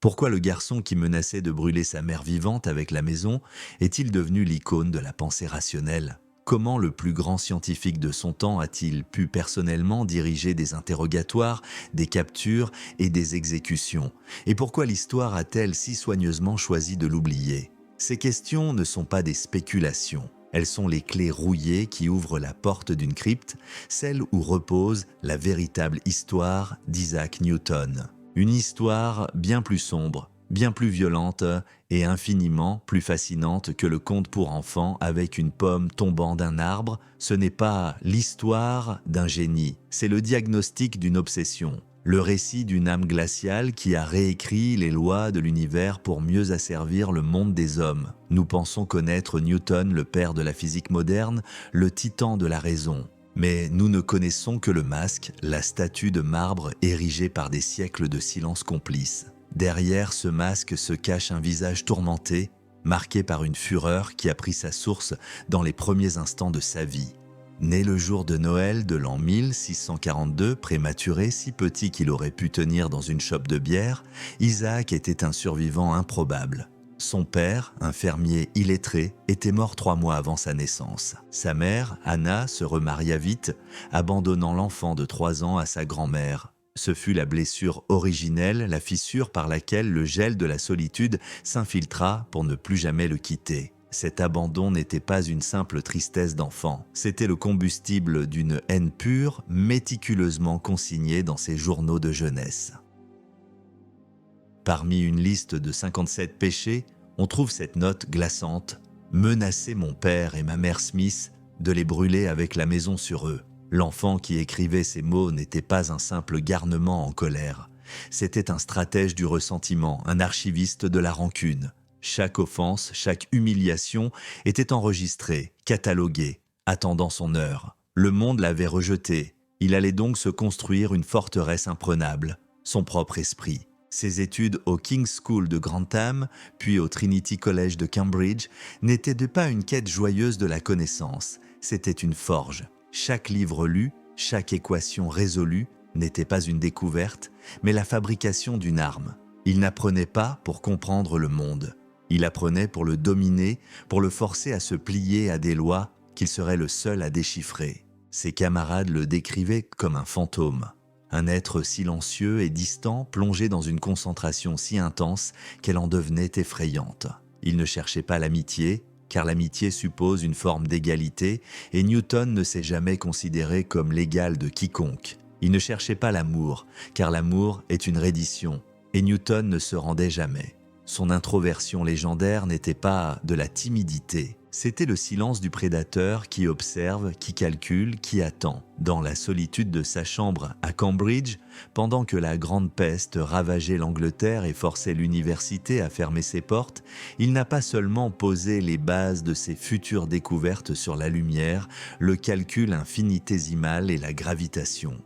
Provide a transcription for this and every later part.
Pourquoi le garçon qui menaçait de brûler sa mère vivante avec la maison est-il devenu l'icône de la pensée rationnelle? Comment le plus grand scientifique de son temps a-t-il pu personnellement diriger des interrogatoires, des captures et des exécutions? Et pourquoi l'histoire a-t-elle si soigneusement choisi de l'oublier? Ces questions ne sont pas des spéculations. Elles sont les clés rouillées qui ouvrent la porte d'une crypte, celle où repose la véritable histoire d'Isaac Newton. Une histoire bien plus sombre, bien plus violente et infiniment plus fascinante que le conte pour enfants avec une pomme tombant d'un arbre. Ce n'est pas l'histoire d'un génie, c'est le diagnostic d'une obsession. Le récit d'une âme glaciale qui a réécrit les lois de l'univers pour mieux asservir le monde des hommes. Nous pensons connaître Newton, le père de la physique moderne, le titan de la raison. Mais nous ne connaissons que le masque, la statue de marbre érigée par des siècles de silence complice. Derrière ce masque se cache un visage tourmenté, marqué par une fureur qui a pris sa source dans les premiers instants de sa vie. Né le jour de Noël de l'an 1642, prématuré, si petit qu'il aurait pu tenir dans une chope de bière, Isaac était un survivant improbable. Son père, un fermier illettré, était mort 3 mois avant sa naissance. Sa mère, Anna, se remaria vite, abandonnant l'enfant de 3 ans à sa grand-mère. Ce fut la blessure originelle, la fissure par laquelle le gel de la solitude s'infiltra pour ne plus jamais le quitter. Cet abandon n'était pas une simple tristesse d'enfant, c'était le combustible d'une haine pure, méticuleusement consignée dans ses journaux de jeunesse. Parmi une liste de 57 péchés, on trouve cette note glaçante « Menacer mon père et ma mère Smith de les brûler avec la maison sur eux ». L'enfant qui écrivait ces mots n'était pas un simple garnement en colère. C'était un stratège du ressentiment, un archiviste de la rancune. Chaque offense, chaque humiliation était enregistrée, cataloguée, attendant son heure. Le monde l'avait rejeté. Il allait donc se construire une forteresse imprenable, son propre esprit. Ses études au King's School de Grantham, puis au Trinity College de Cambridge, n'étaient pas une quête joyeuse de la connaissance, c'était une forge. Chaque livre lu, chaque équation résolue n'était pas une découverte, mais la fabrication d'une arme. Il n'apprenait pas pour comprendre le monde. Il apprenait pour le dominer, pour le forcer à se plier à des lois qu'il serait le seul à déchiffrer. Ses camarades le décrivaient comme un fantôme. Un être silencieux et distant, plongé dans une concentration si intense qu'elle en devenait effrayante. Il ne cherchait pas l'amitié, car l'amitié suppose une forme d'égalité, et Newton ne s'est jamais considéré comme l'égal de quiconque. Il ne cherchait pas l'amour, car l'amour est une reddition, et Newton ne se rendait jamais. Son introversion légendaire n'était pas de la timidité, c'était le silence du prédateur qui observe, qui calcule, qui attend. Dans la solitude de sa chambre à Cambridge, pendant que la grande peste ravageait l'Angleterre et forçait l'université à fermer ses portes, il n'a pas seulement posé les bases de ses futures découvertes sur la lumière, le calcul infinitésimal et la gravitation.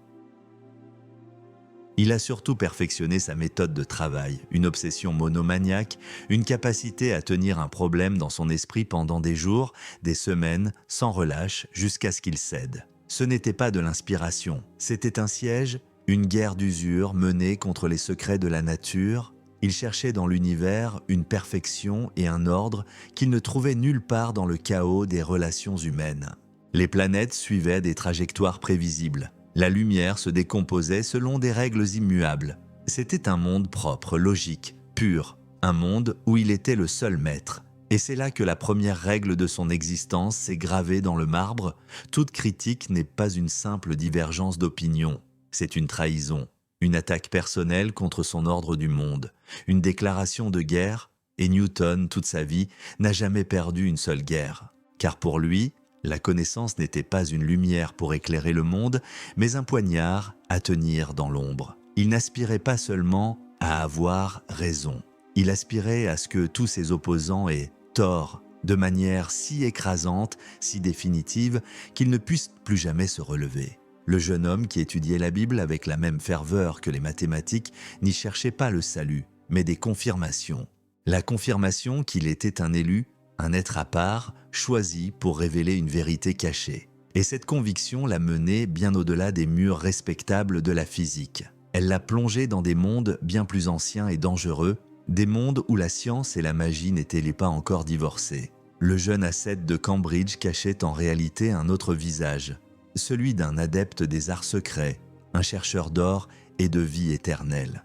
Il a surtout perfectionné sa méthode de travail, une obsession monomaniaque, une capacité à tenir un problème dans son esprit pendant des jours, des semaines, sans relâche, jusqu'à ce qu'il cède. Ce n'était pas de l'inspiration, c'était un siège, une guerre d'usure menée contre les secrets de la nature. Il cherchait dans l'univers une perfection et un ordre qu'il ne trouvait nulle part dans le chaos des relations humaines. Les planètes suivaient des trajectoires prévisibles. La lumière se décomposait selon des règles immuables. C'était un monde propre, logique, pur, un monde où il était le seul maître. Et c'est là que la première règle de son existence s'est gravée dans le marbre. Toute critique n'est pas une simple divergence d'opinion, c'est une trahison, une attaque personnelle contre son ordre du monde, une déclaration de guerre, et Newton, toute sa vie, n'a jamais perdu une seule guerre. Car pour lui, la connaissance n'était pas une lumière pour éclairer le monde, mais un poignard à tenir dans l'ombre. Il n'aspirait pas seulement à avoir raison. Il aspirait à ce que tous ses opposants aient tort, de manière si écrasante, si définitive, qu'ils ne puissent plus jamais se relever. Le jeune homme qui étudiait la Bible avec la même ferveur que les mathématiques n'y cherchait pas le salut, mais des confirmations. La confirmation qu'il était un élu, un être à part, choisi pour révéler une vérité cachée. Et cette conviction l'a mené bien au-delà des murs respectables de la physique. Elle l'a plongé dans des mondes bien plus anciens et dangereux, des mondes où la science et la magie n'étaient pas encore divorcées. Le jeune ascète de Cambridge cachait en réalité un autre visage, celui d'un adepte des arts secrets, un chercheur d'or et de vie éternelle.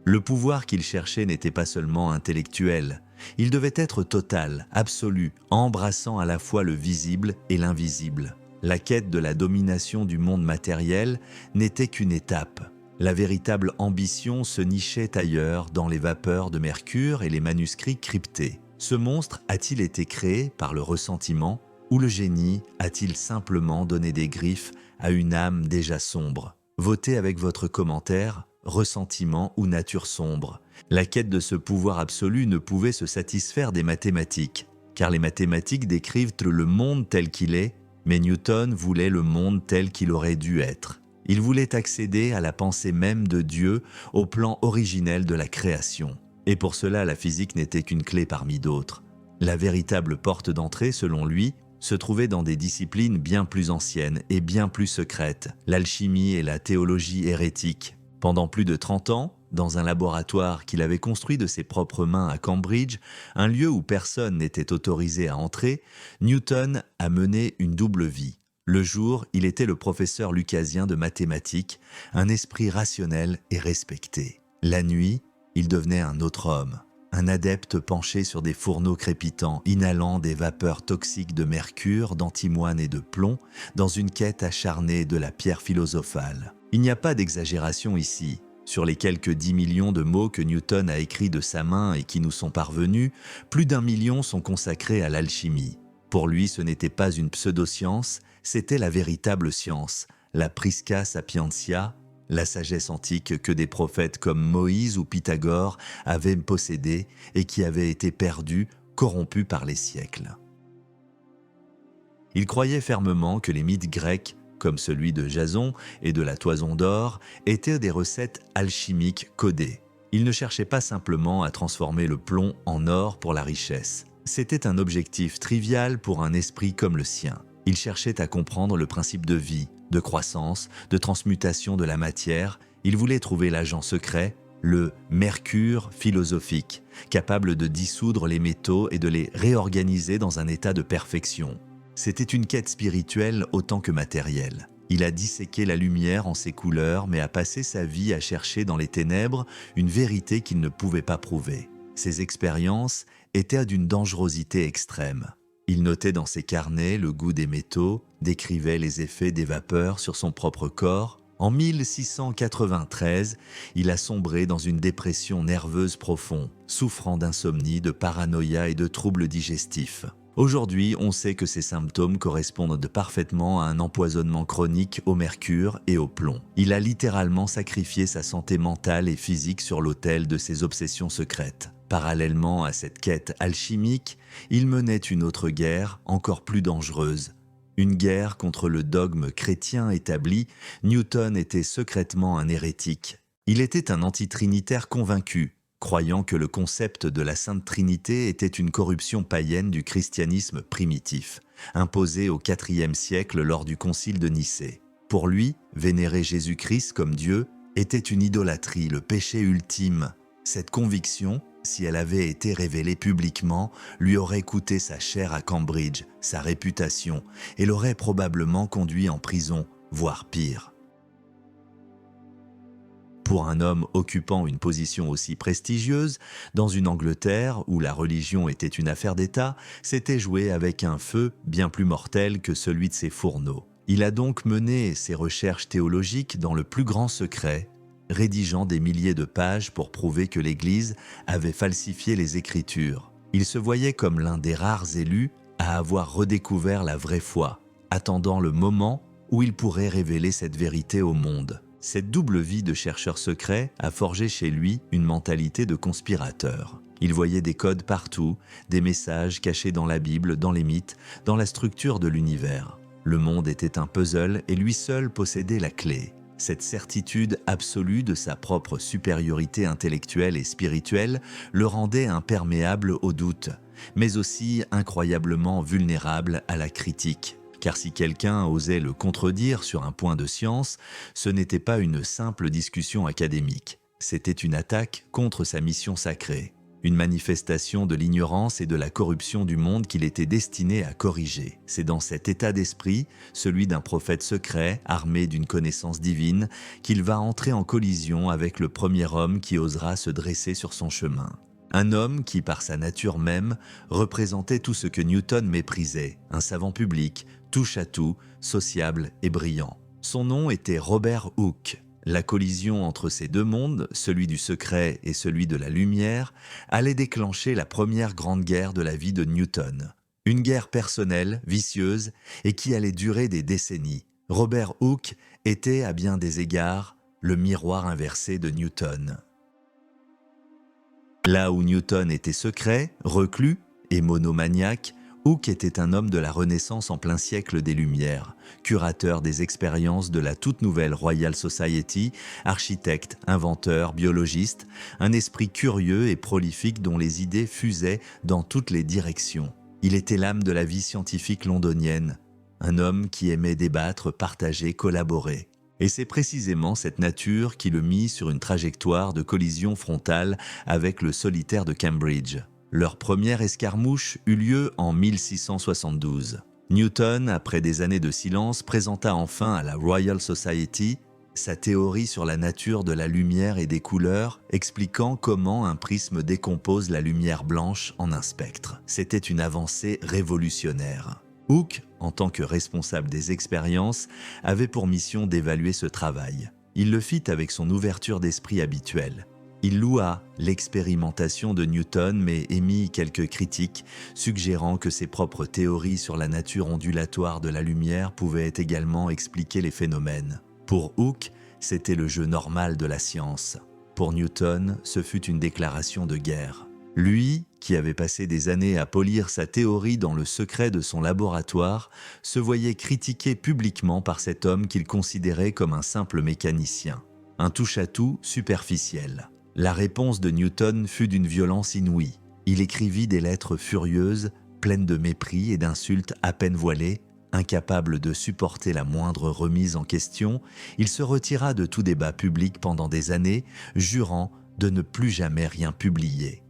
Le pouvoir qu'il cherchait n'était pas seulement intellectuel, il devait être total, absolu, embrassant à la fois le visible et l'invisible. La quête de la domination du monde matériel n'était qu'une étape. La véritable ambition se nichait ailleurs dans les vapeurs de mercure et les manuscrits cryptés. Ce monstre a-t-il été créé par le ressentiment ou le génie a-t-il simplement donné des griffes à une âme déjà sombre? Votez avec votre commentaire, ressentiment ou nature sombre. La quête de ce pouvoir absolu ne pouvait se satisfaire des mathématiques, car les mathématiques décrivent le monde tel qu'il est, mais Newton voulait le monde tel qu'il aurait dû être. Il voulait accéder à la pensée même de Dieu, au plan originel de la création. Et pour cela, la physique n'était qu'une clé parmi d'autres. La véritable porte d'entrée, selon lui, se trouvait dans des disciplines bien plus anciennes et bien plus secrètes, l'alchimie et la théologie hérétique. Pendant plus de 30 ans, dans un laboratoire qu'il avait construit de ses propres mains à Cambridge, un lieu où personne n'était autorisé à entrer, Newton a mené une double vie. Le jour, il était le professeur lucasien de mathématiques, un esprit rationnel et respecté. La nuit, il devenait un autre homme, un adepte penché sur des fourneaux crépitants, inhalant des vapeurs toxiques de mercure, d'antimoine et de plomb, dans une quête acharnée de la pierre philosophale. Il n'y a pas d'exagération ici. Sur les quelques 10 millions de mots que Newton a écrits de sa main et qui nous sont parvenus, plus d'1 million sont consacrés à l'alchimie. Pour lui, ce n'était pas une pseudo-science, c'était la véritable science, la prisca sapientia, la sagesse antique que des prophètes comme Moïse ou Pythagore avaient possédée et qui avait été perdue, corrompue par les siècles. Il croyait fermement que les mythes grecs, comme celui de Jason et de la toison d'or, étaient des recettes alchimiques codées. Il ne cherchait pas simplement à transformer le plomb en or pour la richesse. C'était un objectif trivial pour un esprit comme le sien. Il cherchait à comprendre le principe de vie, de croissance, de transmutation de la matière. Il voulait trouver l'agent secret, le mercure philosophique, capable de dissoudre les métaux et de les réorganiser dans un état de perfection. C'était une quête spirituelle autant que matérielle. Il a disséqué la lumière en ses couleurs, mais a passé sa vie à chercher dans les ténèbres une vérité qu'il ne pouvait pas prouver. Ses expériences étaient d'une dangerosité extrême. Il notait dans ses carnets le goût des métaux, décrivait les effets des vapeurs sur son propre corps. En 1693, il a sombré dans une dépression nerveuse profonde, souffrant d'insomnie, de paranoïa et de troubles digestifs. Aujourd'hui, on sait que ces symptômes correspondent parfaitement à un empoisonnement chronique au mercure et au plomb. Il a littéralement sacrifié sa santé mentale et physique sur l'autel de ses obsessions secrètes. Parallèlement à cette quête alchimique, il menait une autre guerre, encore plus dangereuse. Une guerre contre le dogme chrétien établi. Newton était secrètement un hérétique. Il était un antitrinitaire convaincu, croyant que le concept de la Sainte Trinité était une corruption païenne du christianisme primitif, imposée au IVe siècle lors du concile de Nicée. Pour lui, vénérer Jésus-Christ comme Dieu était une idolâtrie, le péché ultime. Cette conviction, si elle avait été révélée publiquement, lui aurait coûté sa chair à Cambridge, sa réputation, et l'aurait probablement conduit en prison, voire pire. Pour un homme occupant une position aussi prestigieuse, dans une Angleterre où la religion était une affaire d'État, c'était jouer avec un feu bien plus mortel que celui de ses fourneaux. Il a donc mené ses recherches théologiques dans le plus grand secret, rédigeant des milliers de pages pour prouver que l'Église avait falsifié les Écritures. Il se voyait comme l'un des rares élus à avoir redécouvert la vraie foi, attendant le moment où il pourrait révéler cette vérité au monde. Cette double vie de chercheur secret a forgé chez lui une mentalité de conspirateur. Il voyait des codes partout, des messages cachés dans la Bible, dans les mythes, dans la structure de l'univers. Le monde était un puzzle et lui seul possédait la clé. Cette certitude absolue de sa propre supériorité intellectuelle et spirituelle le rendait imperméable au doute, mais aussi incroyablement vulnérable à la critique. car si quelqu'un osait le contredire sur un point de science, ce n'était pas une simple discussion académique, c'était une attaque contre sa mission sacrée, une manifestation de l'ignorance et de la corruption du monde qu'il était destiné à corriger. C'est dans cet état d'esprit, celui d'un prophète secret, armé d'une connaissance divine, qu'il va entrer en collision avec le premier homme qui osera se dresser sur son chemin. Un homme qui, par sa nature même, représentait tout ce que Newton méprisait, un savant public, touche-à-tout, sociable et brillant. Son nom était Robert Hooke. La collision entre ces deux mondes, celui du secret et celui de la lumière, allait déclencher la première grande guerre de la vie de Newton. Une guerre personnelle, vicieuse, et qui allait durer des décennies. Robert Hooke était, à bien des égards, le miroir inversé de Newton. Là où Newton était secret, reclus et monomaniaque, Hooke était un homme de la Renaissance en plein siècle des Lumières, curateur des expériences de la toute nouvelle Royal Society, architecte, inventeur, biologiste, un esprit curieux et prolifique dont les idées fusaient dans toutes les directions. Il était l'âme de la vie scientifique londonienne, un homme qui aimait débattre, partager, collaborer. Et c'est précisément cette nature qui le mit sur une trajectoire de collision frontale avec le solitaire de Cambridge. Leur première escarmouche eut lieu en 1672. Newton, après des années de silence, présenta enfin à la Royal Society sa théorie sur la nature de la lumière et des couleurs, expliquant comment un prisme décompose la lumière blanche en un spectre. C'était une avancée révolutionnaire. Hooke, en tant que responsable des expériences, avait pour mission d'évaluer ce travail. Il le fit avec son ouverture d'esprit habituelle. Il loua l'expérimentation de Newton mais émit quelques critiques, suggérant que ses propres théories sur la nature ondulatoire de la lumière pouvaient également expliquer les phénomènes. Pour Hooke, c'était le jeu normal de la science. Pour Newton, ce fut une déclaration de guerre. Lui, qui avait passé des années à polir sa théorie dans le secret de son laboratoire, se voyait critiqué publiquement par cet homme qu'il considérait comme un simple mécanicien, un touche-à-tout superficiel. La réponse de Newton fut d'une violence inouïe. Il écrivit des lettres furieuses, pleines de mépris et d'insultes à peine voilées. Incapable de supporter la moindre remise en question, il se retira de tout débat public pendant des années, jurant de ne plus jamais rien publier.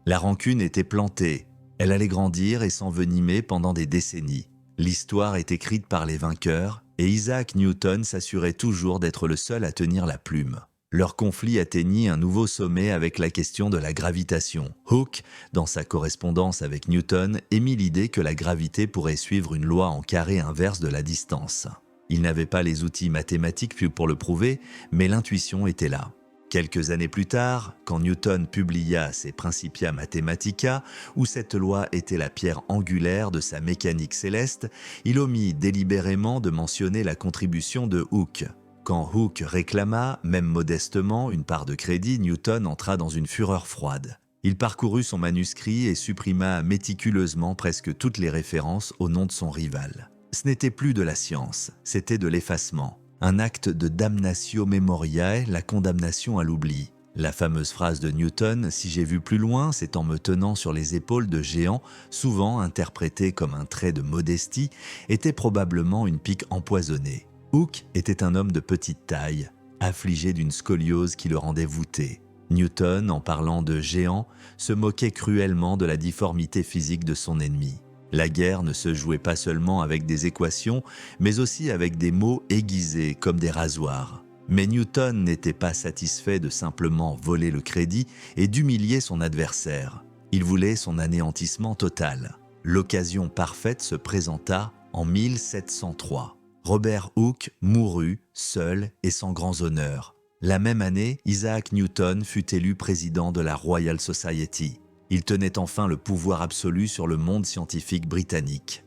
La rancune était plantée, elle allait grandir et s'envenimer pendant des décennies. L'histoire est écrite par les vainqueurs et Isaac Newton s'assurait toujours d'être le seul à tenir la plume. Leur conflit atteignit un nouveau sommet avec la question de la gravitation. Hooke, dans sa correspondance avec Newton, émit l'idée que la gravité pourrait suivre une loi en carré inverse de la distance. Il n'avait pas les outils mathématiques pour le prouver, mais l'intuition était là. Quelques années plus tard, quand Newton publia ses Principia Mathematica, où cette loi était la pierre angulaire de sa mécanique céleste, il omit délibérément de mentionner la contribution de Hooke. Quand Hooke réclama, même modestement, une part de crédit, Newton entra dans une fureur froide. Il parcourut son manuscrit et supprima méticuleusement presque toutes les références au nom de son rival. Ce n'était plus de la science, c'était de l'effacement. Un acte de damnatio memoriae, la condamnation à l'oubli. La fameuse phrase de Newton « Si j'ai vu plus loin, c'est en me tenant sur les épaules de géants », souvent interprétée comme un trait de modestie, était probablement une pique empoisonnée. Hooke était un homme de petite taille, affligé d'une scoliose qui le rendait voûté. Newton, en parlant de géant, se moquait cruellement de la difformité physique de son ennemi. La guerre ne se jouait pas seulement avec des équations, mais aussi avec des mots aiguisés comme des rasoirs. Mais Newton n'était pas satisfait de simplement voler le crédit et d'humilier son adversaire. Il voulait son anéantissement total. L'occasion parfaite se présenta en 1703. Robert Hooke mourut, seul et sans grands honneurs. La même année, Isaac Newton fut élu président de la Royal Society. Il tenait enfin le pouvoir absolu sur le monde scientifique britannique.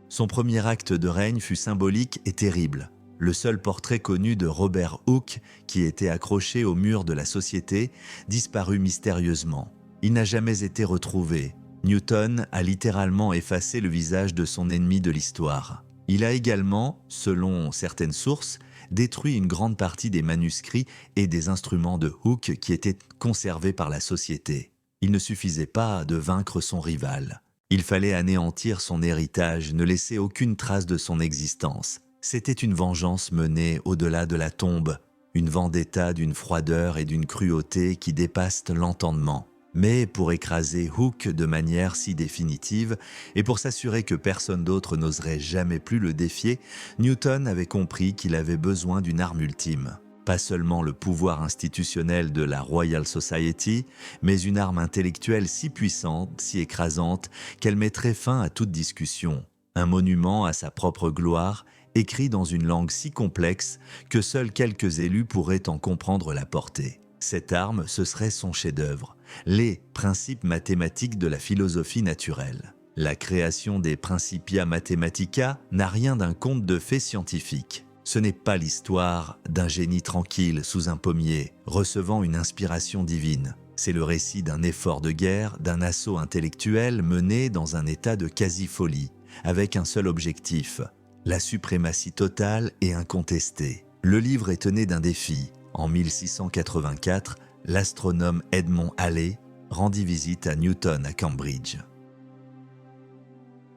Son premier acte de règne fut symbolique et terrible. Le seul portrait connu de Robert Hooke, qui était accroché au mur de la Société, disparut mystérieusement. Il n'a jamais été retrouvé. Newton a littéralement effacé le visage de son ennemi de l'histoire. Il a également, selon certaines sources, détruit une grande partie des manuscrits et des instruments de Hooke qui étaient conservés par la Société. Il ne suffisait pas de vaincre son rival. Il fallait anéantir son héritage, ne laisser aucune trace de son existence. C'était une vengeance menée au-delà de la tombe, une vendetta d'une froideur et d'une cruauté qui dépassent l'entendement. Mais pour écraser Hook de manière si définitive, et pour s'assurer que personne d'autre n'oserait jamais plus le défier, Newton avait compris qu'il avait besoin d'une arme ultime. Pas seulement le pouvoir institutionnel de la Royal Society, mais une arme intellectuelle si puissante, si écrasante, qu'elle mettrait fin à toute discussion. Un monument à sa propre gloire, écrit dans une langue si complexe que seuls quelques élus pourraient en comprendre la portée. Cette arme, ce serait son chef-d'œuvre, les principes mathématiques de la philosophie naturelle. La création des Principia Mathematica n'a rien d'un conte de fées scientifique. Ce n'est pas l'histoire d'un génie tranquille sous un pommier, recevant une inspiration divine. C'est le récit d'un effort de guerre, d'un assaut intellectuel mené dans un état de quasi-folie, avec un seul objectif, la suprématie totale et incontestée. Le livre est né d'un défi. En 1684, l'astronome Edmond Halley rendit visite à Newton à Cambridge.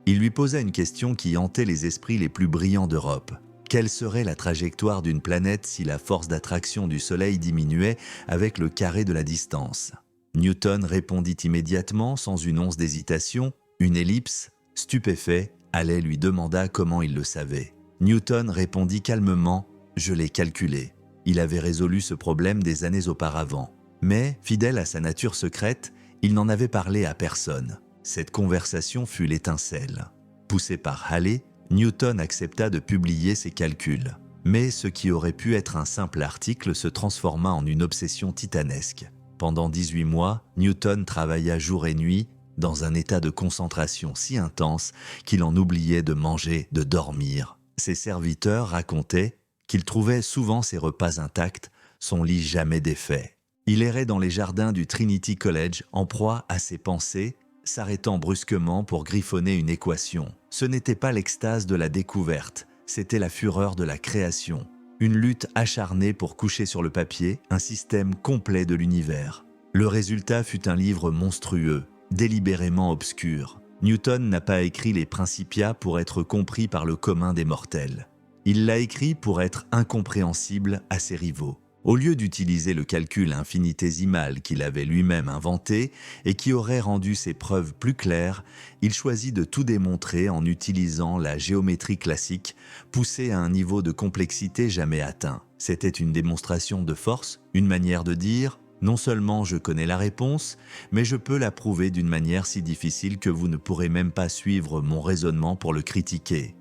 Il lui posa une question qui hantait les esprits les plus brillants d'Europe. Quelle serait la trajectoire d'une planète si la force d'attraction du Soleil diminuait avec le carré de la distance? Newton répondit immédiatement, sans une once d'hésitation, une ellipse. Stupéfait, Halley lui demanda comment il le savait. Newton répondit calmement « Je l'ai calculé ». Il avait résolu ce problème des années auparavant. Mais, fidèle à sa nature secrète, il n'en avait parlé à personne. Cette conversation fut l'étincelle. Poussé par Halley, Newton accepta de publier ses calculs. Mais ce qui aurait pu être un simple article se transforma en une obsession titanesque. Pendant 18 mois, Newton travailla jour et nuit dans un état de concentration si intense qu'il en oubliait de manger, de dormir. Ses serviteurs racontaient qu'il trouvait souvent ses repas intacts, son lit jamais défait. Il errait dans les jardins du Trinity College en proie à ses pensées, s'arrêtant brusquement pour griffonner une équation. Ce n'était pas l'extase de la découverte, c'était la fureur de la création. Une lutte acharnée pour coucher sur le papier un système complet de l'univers. Le résultat fut un livre monstrueux, délibérément obscur. Newton n'a pas écrit les Principia pour être compris par le commun des mortels. Il l'a écrit pour être incompréhensible à ses rivaux. Au lieu d'utiliser le calcul infinitésimal qu'il avait lui-même inventé et qui aurait rendu ses preuves plus claires, il choisit de tout démontrer en utilisant la géométrie classique, poussée à un niveau de complexité jamais atteint. C'était une démonstration de force, une manière de dire « Non seulement je connais la réponse, mais je peux la prouver d'une manière si difficile que vous ne pourrez même pas suivre mon raisonnement pour le critiquer. »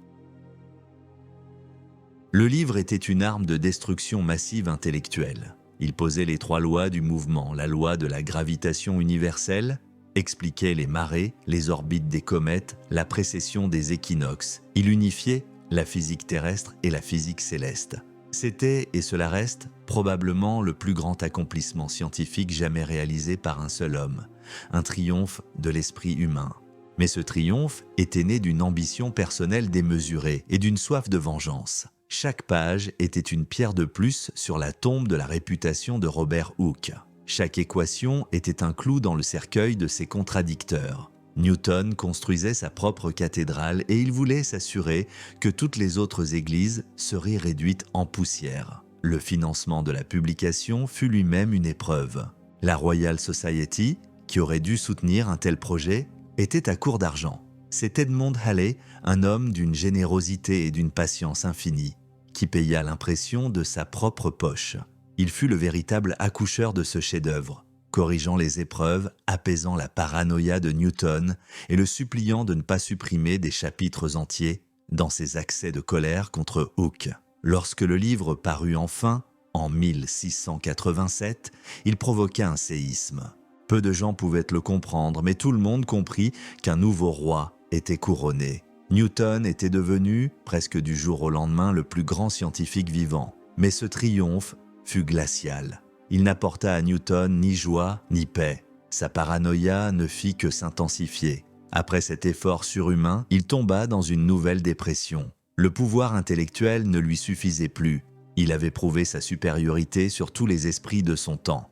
Le livre était une arme de destruction massive intellectuelle. Il posait les 3 lois du mouvement, la loi de la gravitation universelle, expliquait les marées, les orbites des comètes, la précession des équinoxes. Il unifiait la physique terrestre et la physique céleste. C'était, et cela reste, probablement le plus grand accomplissement scientifique jamais réalisé par un seul homme, un triomphe de l'esprit humain. Mais ce triomphe était né d'une ambition personnelle démesurée et d'une soif de vengeance. Chaque page était une pierre de plus sur la tombe de la réputation de Robert Hooke. Chaque équation était un clou dans le cercueil de ses contradicteurs. Newton construisait sa propre cathédrale et il voulait s'assurer que toutes les autres églises seraient réduites en poussière. Le financement de la publication fut lui-même une épreuve. La Royal Society, qui aurait dû soutenir un tel projet, était à court d'argent. C'est Edmond Halley, un homme d'une générosité et d'une patience infinie, qui paya l'impression de sa propre poche. Il fut le véritable accoucheur de ce chef-d'œuvre, corrigeant les épreuves, apaisant la paranoïa de Newton et le suppliant de ne pas supprimer des chapitres entiers dans ses accès de colère contre Hooke. Lorsque le livre parut enfin, en 1687, il provoqua un séisme. Peu de gens pouvaient le comprendre, mais tout le monde comprit qu'un nouveau roi était couronné. Newton était devenu, presque du jour au lendemain, le plus grand scientifique vivant. Mais ce triomphe fut glacial. Il n'apporta à Newton ni joie ni paix. Sa paranoïa ne fit que s'intensifier. Après cet effort surhumain, il tomba dans une nouvelle dépression. Le pouvoir intellectuel ne lui suffisait plus. Il avait prouvé sa supériorité sur tous les esprits de son temps.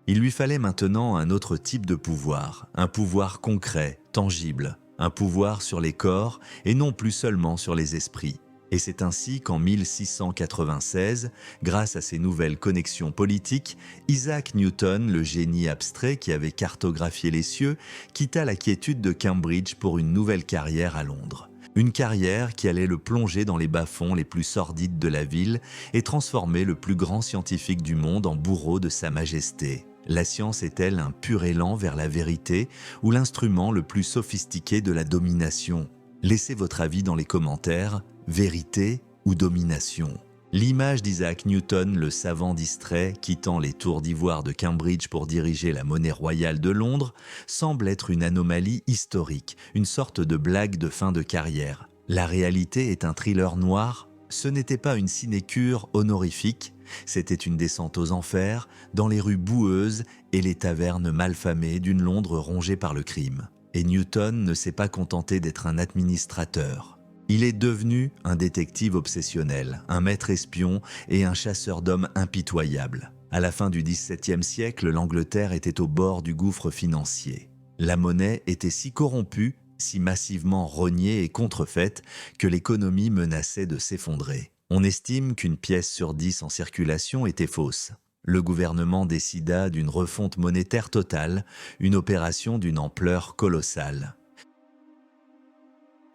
Il lui fallait maintenant un autre type de pouvoir, un pouvoir concret, tangible, un pouvoir sur les corps et non plus seulement sur les esprits. Et c'est ainsi qu'en 1696, grâce à ses nouvelles connexions politiques, Isaac Newton, le génie abstrait qui avait cartographié les cieux, quitta la quiétude de Cambridge pour une nouvelle carrière à Londres. Une carrière qui allait le plonger dans les bas-fonds les plus sordides de la ville et transformer le plus grand scientifique du monde en bourreau de Sa Majesté. La science est-elle un pur élan vers la vérité ou l'instrument le plus sophistiqué de la domination? Laissez votre avis dans les commentaires. Vérité ou domination? L'image d'Isaac Newton, le savant distrait, quittant les tours d'ivoire de Cambridge pour diriger la monnaie royale de Londres, semble être une anomalie historique, une sorte de blague de fin de carrière. La réalité est un thriller noir. Ce n'était pas une sinécure honorifique, c'était une descente aux enfers, dans les rues boueuses et les tavernes malfamées d'une Londres rongée par le crime. Et Newton ne s'est pas contenté d'être un administrateur. Il est devenu un détective obsessionnel, un maître espion et un chasseur d'hommes impitoyable. À la fin du XVIIe siècle, l'Angleterre était au bord du gouffre financier. La monnaie était si corrompue, si massivement rognée et contrefaite que l'économie menaçait de s'effondrer. On estime qu'une pièce sur 10 en circulation était fausse. Le gouvernement décida d'une refonte monétaire totale, une opération d'une ampleur colossale.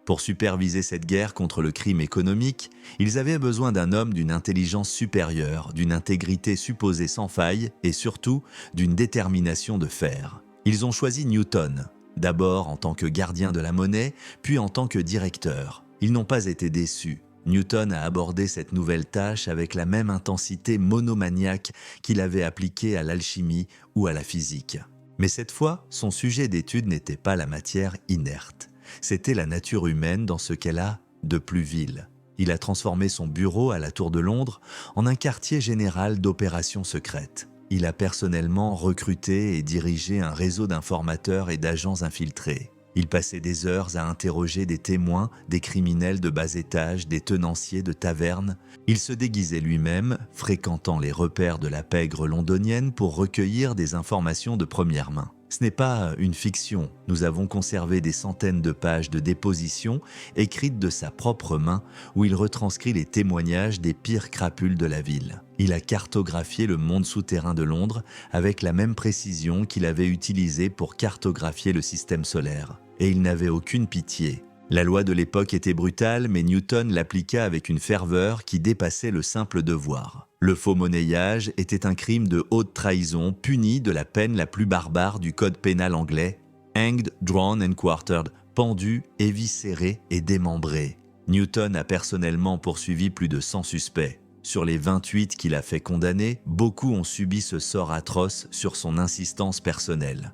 Pour superviser cette guerre contre le crime économique, ils avaient besoin d'un homme d'une intelligence supérieure, d'une intégrité supposée sans faille et surtout d'une détermination de fer. Ils ont choisi Newton, d'abord en tant que gardien de la monnaie, puis en tant que directeur. Ils n'ont pas été déçus. Newton a abordé cette nouvelle tâche avec la même intensité monomaniaque qu'il avait appliquée à l'alchimie ou à la physique. Mais cette fois, son sujet d'étude n'était pas la matière inerte. C'était la nature humaine dans ce qu'elle a de plus vil. Il a transformé son bureau à la Tour de Londres en un quartier général d'opérations secrètes. Il a personnellement recruté et dirigé un réseau d'informateurs et d'agents infiltrés. Il passait des heures à interroger des témoins, des criminels de bas étage, des tenanciers de tavernes. Il se déguisait lui-même, fréquentant les repères de la pègre londonienne pour recueillir des informations de première main. Ce n'est pas une fiction, nous avons conservé des centaines de pages de dépositions écrites de sa propre main où il retranscrit les témoignages des pires crapules de la ville. Il a cartographié le monde souterrain de Londres avec la même précision qu'il avait utilisée pour cartographier le système solaire. Et il n'avait aucune pitié. La loi de l'époque était brutale, mais Newton l'appliqua avec une ferveur qui dépassait le simple devoir. Le faux monnayage était un crime de haute trahison puni de la peine la plus barbare du code pénal anglais, hanged, drawn and quartered, pendu, éviscéré et démembré. Newton a personnellement poursuivi plus de 100 suspects. Sur les 28 qu'il a fait condamner, beaucoup ont subi ce sort atroce sur son insistance personnelle.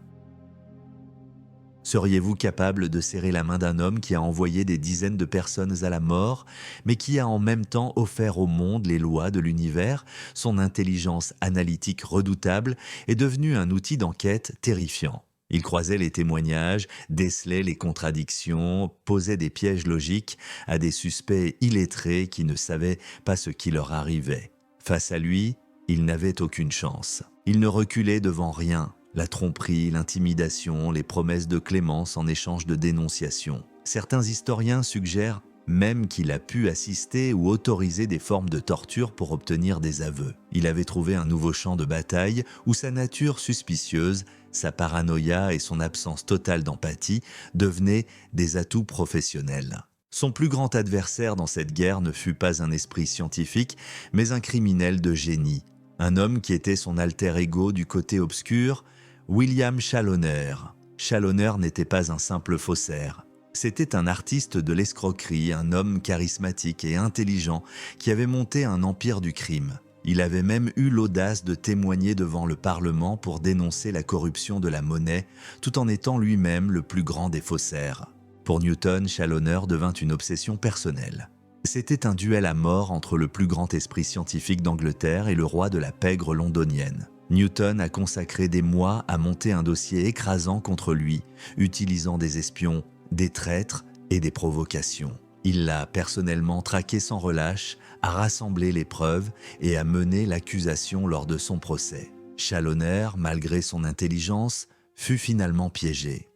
Seriez-vous capable de serrer la main d'un homme qui a envoyé des dizaines de personnes à la mort, mais qui a en même temps offert au monde les lois de l'univers? Son intelligence analytique redoutable est devenue un outil d'enquête terrifiant. Il croisait les témoignages, décelait les contradictions, posait des pièges logiques à des suspects illettrés qui ne savaient pas ce qui leur arrivait. Face à lui, il n'avait aucune chance. Il ne reculait devant rien. La tromperie, l'intimidation, les promesses de clémence en échange de dénonciation. Certains historiens suggèrent même qu'il a pu assister ou autoriser des formes de torture pour obtenir des aveux. Il avait trouvé un nouveau champ de bataille où sa nature suspicieuse, sa paranoïa et son absence totale d'empathie devenaient des atouts professionnels. Son plus grand adversaire dans cette guerre ne fut pas un esprit scientifique, mais un criminel de génie. Un homme qui était son alter ego du côté obscur, William Chaloner. Chaloner n'était pas un simple faussaire. C'était un artiste de l'escroquerie, un homme charismatique et intelligent qui avait monté un empire du crime. Il avait même eu l'audace de témoigner devant le Parlement pour dénoncer la corruption de la monnaie, tout en étant lui-même le plus grand des faussaires. Pour Newton, Chaloner devint une obsession personnelle. C'était un duel à mort entre le plus grand esprit scientifique d'Angleterre et le roi de la pègre londonienne. Newton a consacré des mois à monter un dossier écrasant contre lui, utilisant des espions, des traîtres et des provocations. Il l'a personnellement traqué sans relâche, a rassemblé les preuves et a mené l'accusation lors de son procès. Challoner, malgré son intelligence, fut finalement piégé.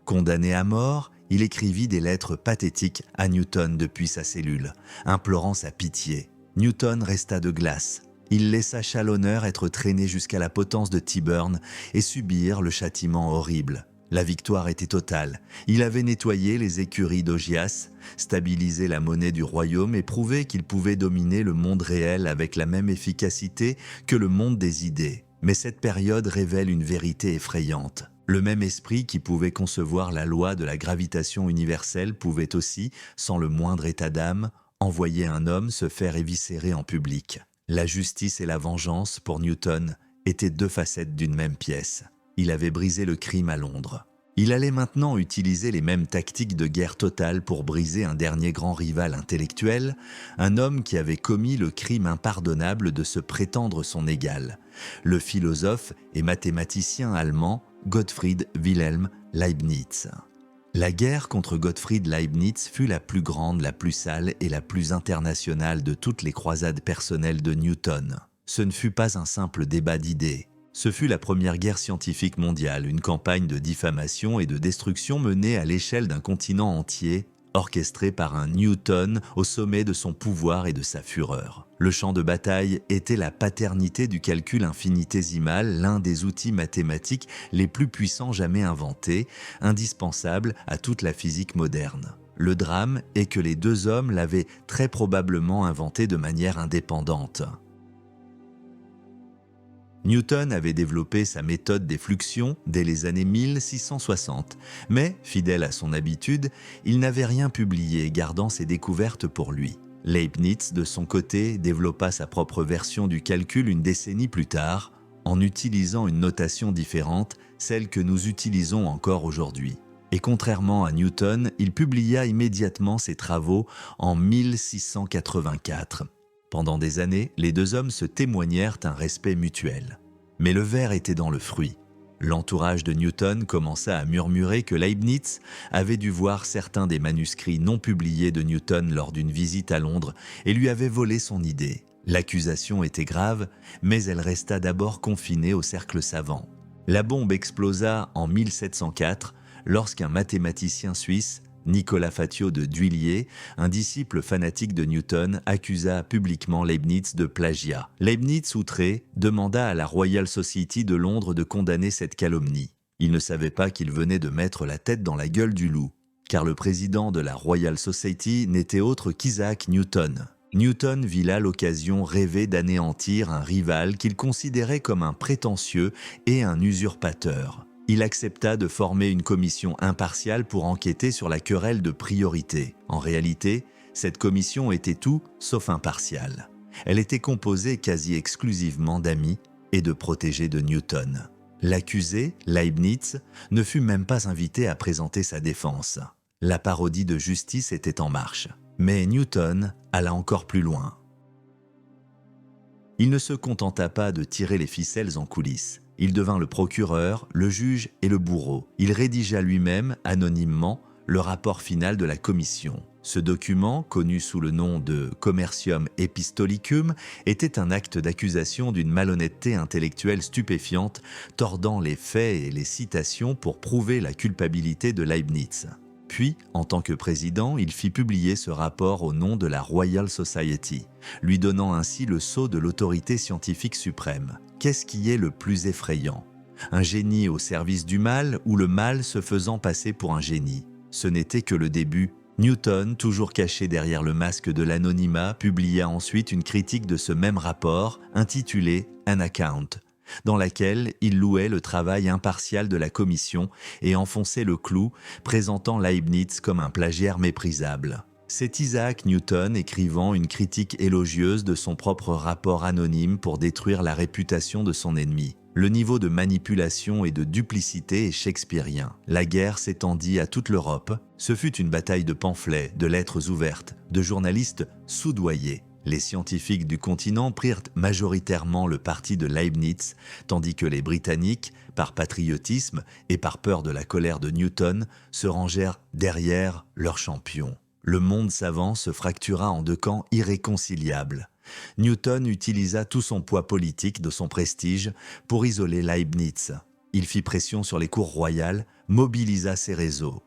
Condamné à mort, il écrivit des lettres pathétiques à Newton depuis sa cellule, implorant sa pitié. Newton resta de glace. Il laissa Challoner être traîné jusqu'à la potence de Tyburn et subir le châtiment horrible. La victoire était totale. Il avait nettoyé les écuries d'Augias, stabilisé la monnaie du royaume et prouvé qu'il pouvait dominer le monde réel avec la même efficacité que le monde des idées. Mais cette période révèle une vérité effrayante. Le même esprit qui pouvait concevoir la loi de la gravitation universelle pouvait aussi, sans le moindre état d'âme, envoyer un homme se faire éviscérer en public. La justice et la vengeance, pour Newton, étaient deux facettes d'une même pièce. Il avait brisé le crime à Londres. Il allait maintenant utiliser les mêmes tactiques de guerre totale pour briser un dernier grand rival intellectuel, un homme qui avait commis le crime impardonnable de se prétendre son égal, le philosophe et mathématicien allemand Gottfried Wilhelm Leibniz. La guerre contre Gottfried Leibniz fut la plus grande, la plus sale et la plus internationale de toutes les croisades personnelles de Newton. Ce ne fut pas un simple débat d'idées. Ce fut la première guerre scientifique mondiale, une campagne de diffamation et de destruction menée à l'échelle d'un continent entier, orchestrée par un Newton au sommet de son pouvoir et de sa fureur. Le champ de bataille était la paternité du calcul infinitésimal, l'un des outils mathématiques les plus puissants jamais inventés, indispensable à toute la physique moderne. Le drame est que les deux hommes l'avaient très probablement inventé de manière indépendante. Newton avait développé sa méthode des fluxions dès les années 1660, mais, fidèle à son habitude, il n'avait rien publié, gardant ses découvertes pour lui. Leibniz, de son côté, développa sa propre version du calcul une décennie plus tard, en utilisant une notation différente, celle que nous utilisons encore aujourd'hui. Et contrairement à Newton, il publia immédiatement ses travaux en 1684. Pendant des années, les deux hommes se témoignèrent un respect mutuel. Mais le ver était dans le fruit. L'entourage de Newton commença à murmurer que Leibniz avait dû voir certains des manuscrits non publiés de Newton lors d'une visite à Londres et lui avait volé son idée. L'accusation était grave, mais elle resta d'abord confinée au cercle savant. La bombe explosa en 1704 lorsqu'un mathématicien suisse, Nicolas Fatio de Dhuillier, un disciple fanatique de Newton, accusa publiquement Leibniz de plagiat. Leibniz, outré, demanda à la Royal Society de Londres de condamner cette calomnie. Il ne savait pas qu'il venait de mettre la tête dans la gueule du loup, car le président de la Royal Society n'était autre qu'Isaac Newton. Newton vit là l'occasion rêvée d'anéantir un rival qu'il considérait comme un prétentieux et un usurpateur. Il accepta de former une commission impartiale pour enquêter sur la querelle de priorité. En réalité, cette commission était tout sauf impartiale. Elle était composée quasi exclusivement d'amis et de protégés de Newton. L'accusé, Leibniz, ne fut même pas invité à présenter sa défense. La parodie de justice était en marche. Mais Newton alla encore plus loin. Il ne se contenta pas de tirer les ficelles en coulisses. Il devint le procureur, le juge et le bourreau. Il rédigea lui-même, anonymement, le rapport final de la commission. Ce document, connu sous le nom de Commercium Epistolicum, était un acte d'accusation d'une malhonnêteté intellectuelle stupéfiante, tordant les faits et les citations pour prouver la culpabilité de Leibniz. Puis, en tant que président, il fit publier ce rapport au nom de la Royal Society, lui donnant ainsi le sceau de l'autorité scientifique suprême. Qu'est-ce qui est le plus effrayant? Un génie au service du mal ou le mal se faisant passer pour un génie? Ce n'était que le début. Newton, toujours caché derrière le masque de l'anonymat, publia ensuite une critique de ce même rapport, intitulée « An Account », dans laquelle il louait le travail impartial de la commission et enfonçait le clou, présentant Leibniz comme un plagiaire méprisable. C'est Isaac Newton écrivant une critique élogieuse de son propre rapport anonyme pour détruire la réputation de son ennemi. Le niveau de manipulation et de duplicité est shakespearien. La guerre s'étendit à toute l'Europe. Ce fut une bataille de pamphlets, de lettres ouvertes, de journalistes soudoyés. Les scientifiques du continent prirent majoritairement le parti de Leibniz, tandis que les Britanniques, par patriotisme et par peur de la colère de Newton, se rangèrent derrière leur champion. Le monde savant se fractura en deux camps irréconciliables. Newton utilisa tout son poids politique de son prestige pour isoler Leibniz. Il fit pression sur les cours royales, mobilisa ses réseaux.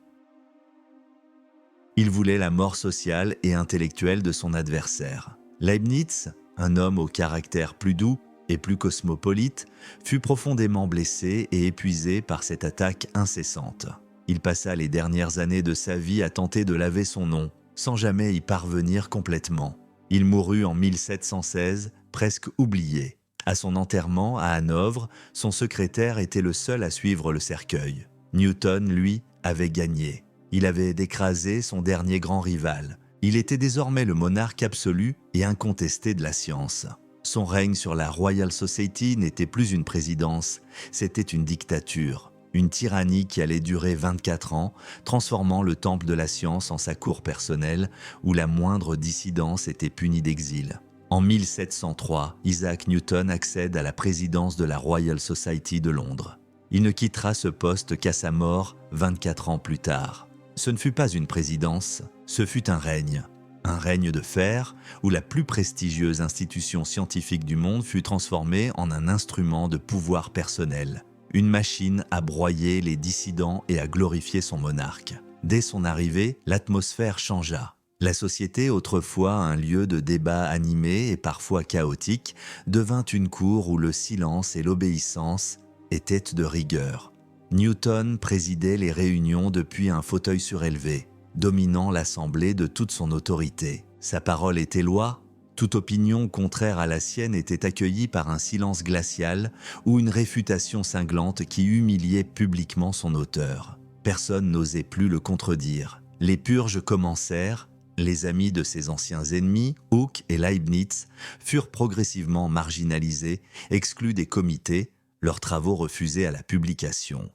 Il voulait la mort sociale et intellectuelle de son adversaire. Leibniz, un homme au caractère plus doux et plus cosmopolite, fut profondément blessé et épuisé par cette attaque incessante. Il passa les dernières années de sa vie à tenter de laver son nom, sans jamais y parvenir complètement. Il mourut en 1716, presque oublié. À son enterrement à Hanovre, son secrétaire était le seul à suivre le cercueil. Newton, lui, avait gagné. Il avait écrasé son dernier grand rival. Il était désormais le monarque absolu et incontesté de la science. Son règne sur la Royal Society n'était plus une présidence, c'était une dictature, une tyrannie qui allait durer 24 ans, transformant le temple de la science en sa cour personnelle où la moindre dissidence était punie d'exil. En 1703, Isaac Newton accède à la présidence de la Royal Society de Londres. Il ne quittera ce poste qu'à sa mort 24 ans plus tard. Ce ne fut pas une présidence, ce fut un règne de fer où la plus prestigieuse institution scientifique du monde fut transformée en un instrument de pouvoir personnel, une machine à broyer les dissidents et à glorifier son monarque. Dès son arrivée, l'atmosphère changea. La société, autrefois un lieu de débat animé et parfois chaotique, devint une cour où le silence et l'obéissance étaient de rigueur. Newton présidait les réunions depuis un fauteuil surélevé, dominant l'assemblée de toute son autorité. Sa parole était loi, toute opinion contraire à la sienne était accueillie par un silence glacial ou une réfutation cinglante qui humiliait publiquement son auteur. Personne n'osait plus le contredire. Les purges commencèrent. Les amis de ses anciens ennemis, Hooke et Leibniz, furent progressivement marginalisés, exclus des comités, leurs travaux refusés à la publication.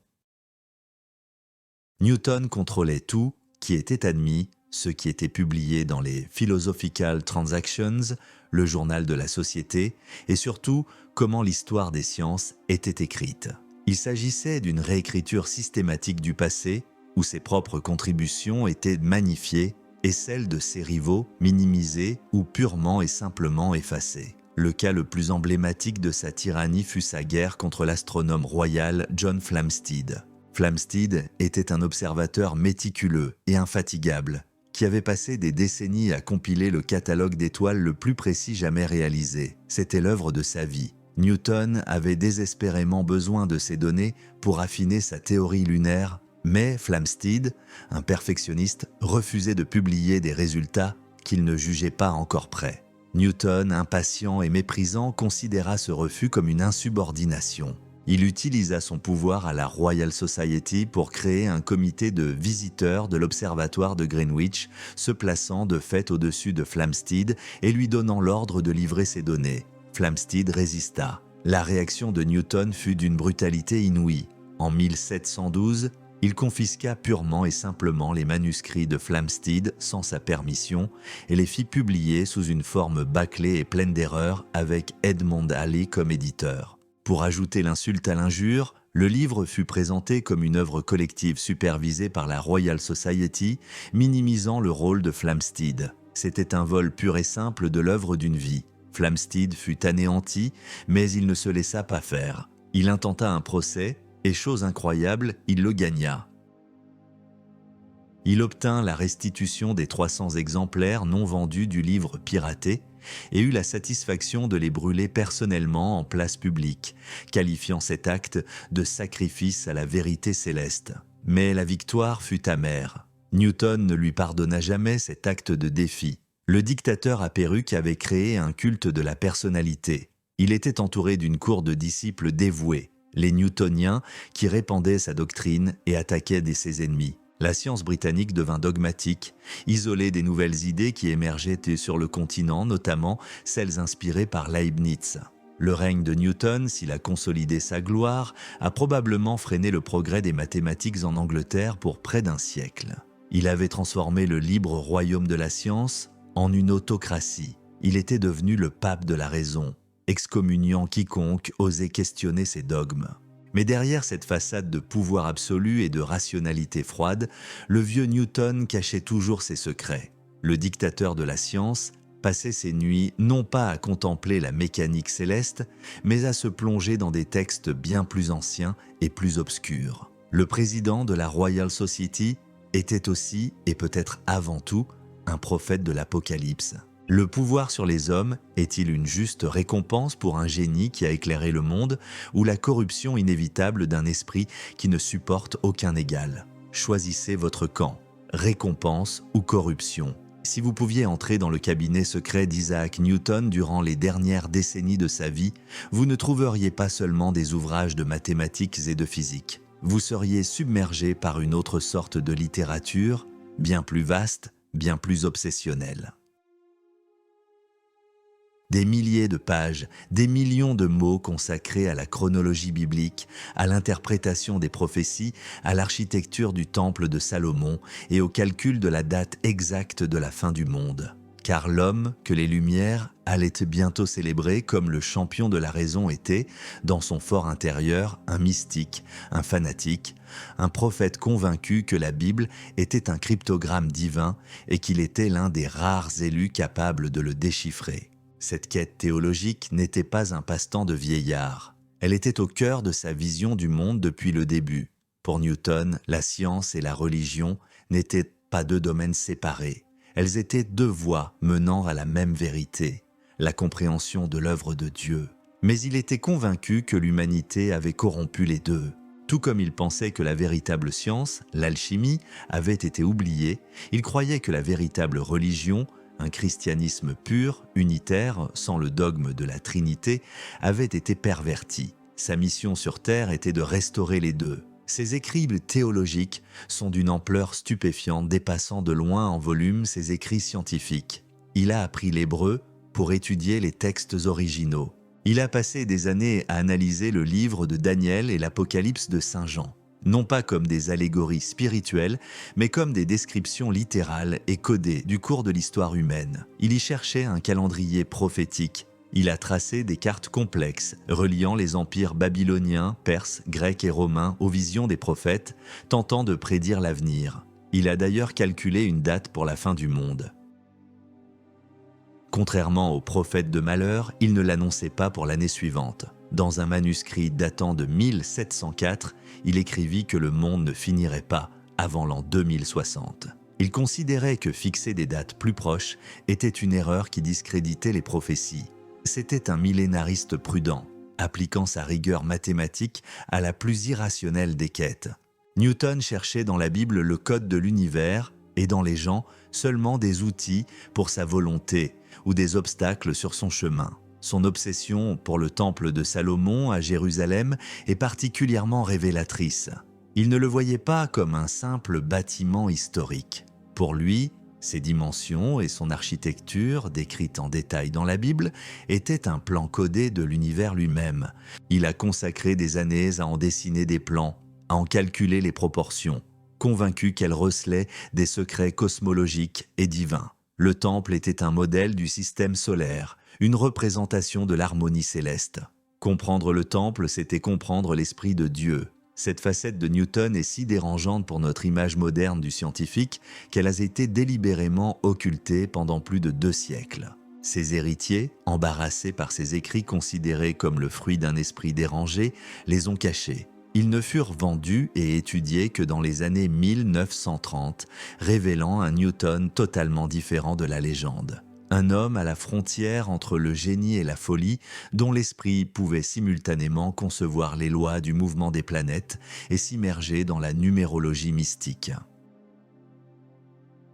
Newton contrôlait tout qui était admis, ce qui était publié dans les Philosophical Transactions, le journal de la société, et surtout comment l'histoire des sciences était écrite. Il s'agissait d'une réécriture systématique du passé, où ses propres contributions étaient magnifiées et celles de ses rivaux minimisées ou purement et simplement effacées. Le cas le plus emblématique de sa tyrannie fut sa guerre contre l'astronome royal John Flamsteed. Flamsteed était un observateur méticuleux et infatigable, qui avait passé des décennies à compiler le catalogue d'étoiles le plus précis jamais réalisé. C'était l'œuvre de sa vie. Newton avait désespérément besoin de ces données pour affiner sa théorie lunaire, mais Flamsteed, un perfectionniste, refusait de publier des résultats qu'il ne jugeait pas encore prêts. Newton, impatient et méprisant, considéra ce refus comme une insubordination. Il utilisa son pouvoir à la Royal Society pour créer un comité de visiteurs de l'observatoire de Greenwich, se plaçant de fait au-dessus de Flamsteed et lui donnant l'ordre de livrer ses données. Flamsteed résista. La réaction de Newton fut d'une brutalité inouïe. En 1712, il confisqua purement et simplement les manuscrits de Flamsteed sans sa permission et les fit publier sous une forme bâclée et pleine d'erreurs avec Edmond Halley comme éditeur. Pour ajouter l'insulte à l'injure, le livre fut présenté comme une œuvre collective supervisée par la Royal Society, minimisant le rôle de Flamsteed. C'était un vol pur et simple de l'œuvre d'une vie. Flamsteed fut anéanti, mais il ne se laissa pas faire. Il intenta un procès, et chose incroyable, il le gagna. Il obtint la restitution des 300 exemplaires non vendus du livre piraté et eut la satisfaction de les brûler personnellement en place publique, qualifiant cet acte de sacrifice à la vérité céleste. Mais la victoire fut amère. Newton ne lui pardonna jamais cet acte de défi. Le dictateur à perruque avait créé un culte de la personnalité. Il était entouré d'une cour de disciples dévoués, les Newtoniens qui répandaient sa doctrine et attaquaient ses ennemis. La science britannique devint dogmatique, isolée des nouvelles idées qui émergeaient sur le continent, notamment celles inspirées par Leibniz. Le règne de Newton, s'il a consolidé sa gloire, a probablement freiné le progrès des mathématiques en Angleterre pour près d'un siècle. Il avait transformé le libre royaume de la science en une autocratie. Il était devenu le pape de la raison, excommuniant quiconque osait questionner ses dogmes. Mais derrière cette façade de pouvoir absolu et de rationalité froide, le vieux Newton cachait toujours ses secrets. Le dictateur de la science passait ses nuits non pas à contempler la mécanique céleste, mais à se plonger dans des textes bien plus anciens et plus obscurs. Le président de la Royal Society était aussi, et peut-être avant tout, un prophète de l'Apocalypse. Le pouvoir sur les hommes est-il une juste récompense pour un génie qui a éclairé le monde, ou la corruption inévitable d'un esprit qui ne supporte aucun égal? Choisissez votre camp, récompense ou corruption. Si vous pouviez entrer dans le cabinet secret d'Isaac Newton durant les dernières décennies de sa vie, vous ne trouveriez pas seulement des ouvrages de mathématiques et de physique. Vous seriez submergé par une autre sorte de littérature, bien plus vaste, bien plus obsessionnelle. Des milliers de pages, des millions de mots consacrés à la chronologie biblique, à l'interprétation des prophéties, à l'architecture du temple de Salomon et au calcul de la date exacte de la fin du monde. Car l'homme que les Lumières allaient bientôt célébrer comme le champion de la raison était, dans son fort intérieur, un mystique, un fanatique, un prophète convaincu que la Bible était un cryptogramme divin et qu'il était l'un des rares élus capables de le déchiffrer. Cette quête théologique n'était pas un passe-temps de vieillard. Elle était au cœur de sa vision du monde depuis le début. Pour Newton, la science et la religion n'étaient pas deux domaines séparés. Elles étaient deux voies menant à la même vérité, la compréhension de l'œuvre de Dieu. Mais il était convaincu que l'humanité avait corrompu les deux. Tout comme il pensait que la véritable science, l'alchimie, avait été oubliée, il croyait que la véritable religion, un christianisme pur, unitaire, sans le dogme de la Trinité, avait été perverti. Sa mission sur Terre était de restaurer les deux. Ses écrits théologiques sont d'une ampleur stupéfiante, dépassant de loin en volume ses écrits scientifiques. Il a appris l'hébreu pour étudier les textes originaux. Il a passé des années à analyser le livre de Daniel et l'Apocalypse de Saint Jean. Non pas comme des allégories spirituelles, mais comme des descriptions littérales et codées du cours de l'histoire humaine. Il y cherchait un calendrier prophétique. Il a tracé des cartes complexes, reliant les empires babyloniens, perses, grecs et romains aux visions des prophètes, tentant de prédire l'avenir. Il a d'ailleurs calculé une date pour la fin du monde. Contrairement aux prophètes de malheur, il ne l'annonçait pas pour l'année suivante. Dans un manuscrit datant de 1704, il écrivit que le monde ne finirait pas avant l'an 2060. Il considérait que fixer des dates plus proches était une erreur qui discréditait les prophéties. C'était un millénariste prudent, appliquant sa rigueur mathématique à la plus irrationnelle des quêtes. Newton cherchait dans la Bible le code de l'univers et dans les gens seulement des outils pour sa volonté ou des obstacles sur son chemin. Son obsession pour le temple de Salomon à Jérusalem est particulièrement révélatrice. Il ne le voyait pas comme un simple bâtiment historique. Pour lui, ses dimensions et son architecture, décrites en détail dans la Bible, étaient un plan codé de l'univers lui-même. Il a consacré des années à en dessiner des plans, à en calculer les proportions, convaincu qu'elles recelaient des secrets cosmologiques et divins. Le temple était un modèle du système solaire, une représentation de l'harmonie céleste. Comprendre le temple, c'était comprendre l'esprit de Dieu. Cette facette de Newton est si dérangeante pour notre image moderne du scientifique qu'elle a été délibérément occultée pendant plus de 2 siècles. Ses héritiers, embarrassés par ses écrits considérés comme le fruit d'un esprit dérangé, les ont cachés. Ils ne furent vendus et étudiés que dans les années 1930, révélant un Newton totalement différent de la légende. Un homme à la frontière entre le génie et la folie, dont l'esprit pouvait simultanément concevoir les lois du mouvement des planètes et s'immerger dans la numérologie mystique.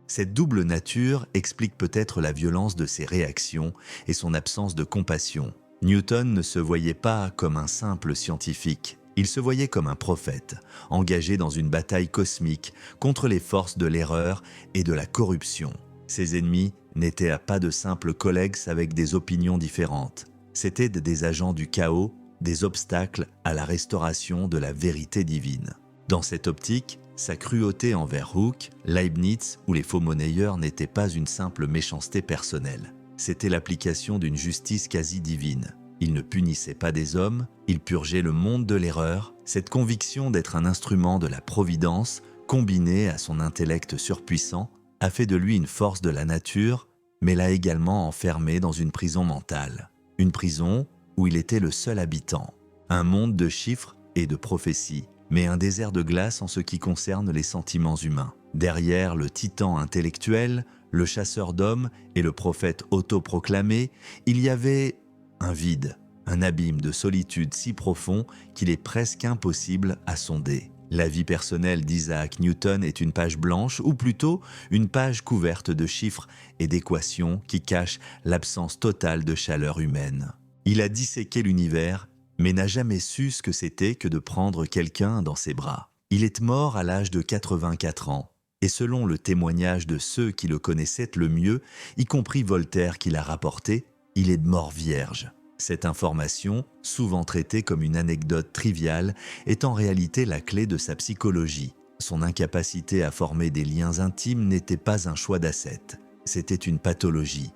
Cette double nature explique peut-être la violence de ses réactions et son absence de compassion. Newton ne se voyait pas comme un simple scientifique. Il se voyait comme un prophète, engagé dans une bataille cosmique contre les forces de l'erreur et de la corruption. Ses ennemis n'étaient pas de simples collègues avec des opinions différentes. C'étaient des agents du chaos, des obstacles à la restauration de la vérité divine. Dans cette optique, sa cruauté envers Hooke, Leibniz ou les faux-monnayeurs n'était pas une simple méchanceté personnelle. C'était l'application d'une justice quasi divine. Il ne punissait pas des hommes, il purgeait le monde de l'erreur. Cette conviction d'être un instrument de la providence, combinée à son intellect surpuissant, a fait de lui une force de la nature, mais l'a également enfermé dans une prison mentale. Une prison où il était le seul habitant. Un monde de chiffres et de prophéties, mais un désert de glace en ce qui concerne les sentiments humains. Derrière le titan intellectuel, le chasseur d'hommes et le prophète autoproclamé, il y avait un vide, un abîme de solitude si profond qu'il est presque impossible à sonder. La vie personnelle d'Isaac Newton est une page blanche, ou plutôt une page couverte de chiffres et d'équations qui cachent l'absence totale de chaleur humaine. Il a disséqué l'univers, mais n'a jamais su ce que c'était que de prendre quelqu'un dans ses bras. Il est mort à l'âge de 84 ans, et selon le témoignage de ceux qui le connaissaient le mieux, y compris Voltaire qui l'a rapporté, il est mort vierge. Cette information, souvent traitée comme une anecdote triviale, est en réalité la clé de sa psychologie. Son incapacité à former des liens intimes n'était pas un choix d'ascète, c'était une pathologie.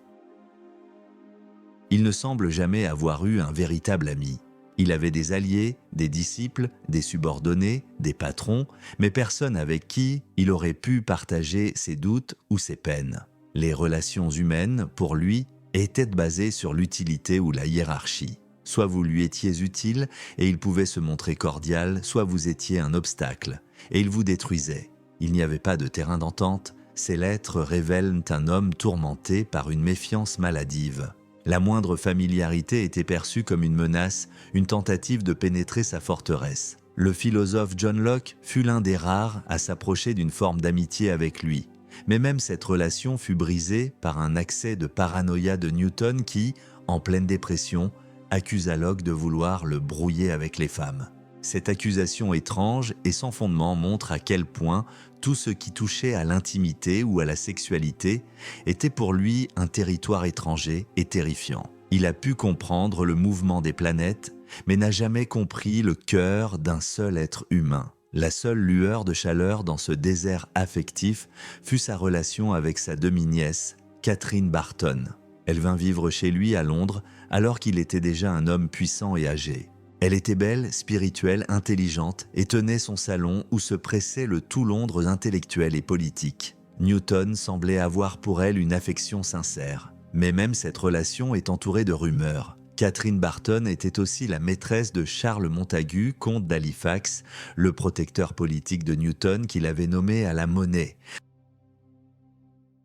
Il ne semble jamais avoir eu un véritable ami. Il avait des alliés, des disciples, des subordonnés, des patrons, mais personne avec qui il aurait pu partager ses doutes ou ses peines. Les relations humaines, pour lui, étaient basées sur l'utilité ou la hiérarchie. Soit vous lui étiez utile et il pouvait se montrer cordial, soit vous étiez un obstacle et il vous détruisait. Il n'y avait pas de terrain d'entente. Ces lettres révèlent un homme tourmenté par une méfiance maladive. La moindre familiarité était perçue comme une menace, une tentative de pénétrer sa forteresse. Le philosophe John Locke fut l'un des rares à s'approcher d'une forme d'amitié avec lui. Mais même cette relation fut brisée par un accès de paranoïa de Newton qui, en pleine dépression, accusa Locke de vouloir le brouiller avec les femmes. Cette accusation étrange et sans fondement montre à quel point tout ce qui touchait à l'intimité ou à la sexualité était pour lui un territoire étranger et terrifiant. Il a pu comprendre le mouvement des planètes, mais n'a jamais compris le cœur d'un seul être humain. La seule lueur de chaleur dans ce désert affectif fut sa relation avec sa demi-nièce, Catherine Barton. Elle vint vivre chez lui à Londres alors qu'il était déjà un homme puissant et âgé. Elle était belle, spirituelle, intelligente et tenait son salon où se pressait le tout Londres intellectuel et politique. Newton semblait avoir pour elle une affection sincère. Mais même cette relation est entourée de rumeurs. Catherine Barton était aussi la maîtresse de Charles Montagu, comte d'Halifax, le protecteur politique de Newton qu'il avait nommé à la monnaie.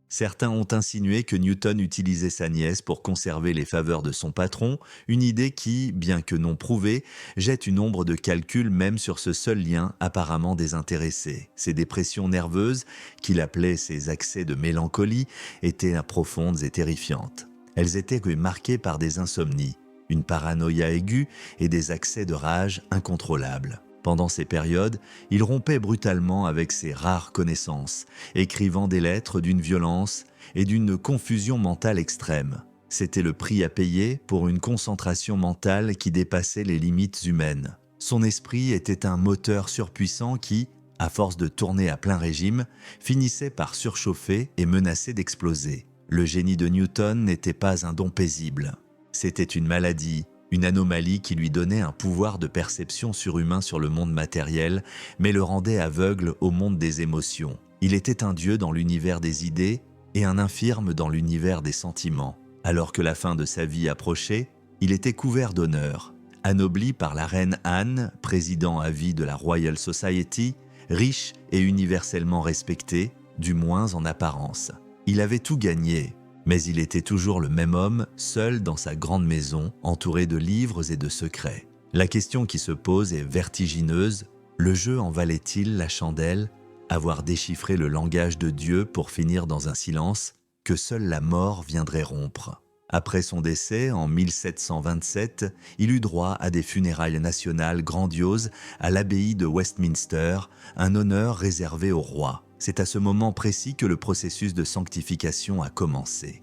Certains ont insinué que Newton utilisait sa nièce pour conserver les faveurs de son patron, une idée qui, bien que non prouvée, jette une ombre de calcul même sur ce seul lien apparemment désintéressé. Ses dépressions nerveuses, qu'il appelait ses accès de mélancolie, étaient profondes et terrifiantes. Elles étaient marquées par des insomnies, une paranoïa aiguë et des accès de rage incontrôlables. Pendant ces périodes, il rompait brutalement avec ses rares connaissances, écrivant des lettres d'une violence et d'une confusion mentale extrême. C'était le prix à payer pour une concentration mentale qui dépassait les limites humaines. Son esprit était un moteur surpuissant qui, à force de tourner à plein régime, finissait par surchauffer et menacer d'exploser. Le génie de Newton n'était pas un don paisible. C'était une maladie, une anomalie qui lui donnait un pouvoir de perception surhumain sur le monde matériel, mais le rendait aveugle au monde des émotions. Il était un dieu dans l'univers des idées et un infirme dans l'univers des sentiments. Alors que la fin de sa vie approchait, il était couvert d'honneur. Anobli par la reine Anne, président à vie de la Royal Society, riche et universellement respecté, du moins en apparence. Il avait tout gagné. Mais il était toujours le même homme, seul dans sa grande maison, entouré de livres et de secrets. La question qui se pose est vertigineuse. Le jeu en valait-il la chandelle? Avoir déchiffré le langage de Dieu pour finir dans un silence que seule la mort viendrait rompre. Après son décès, en 1727, il eut droit à des funérailles nationales grandioses à l'abbaye de Westminster, un honneur réservé au roi. C'est à ce moment précis que le processus de sanctification a commencé.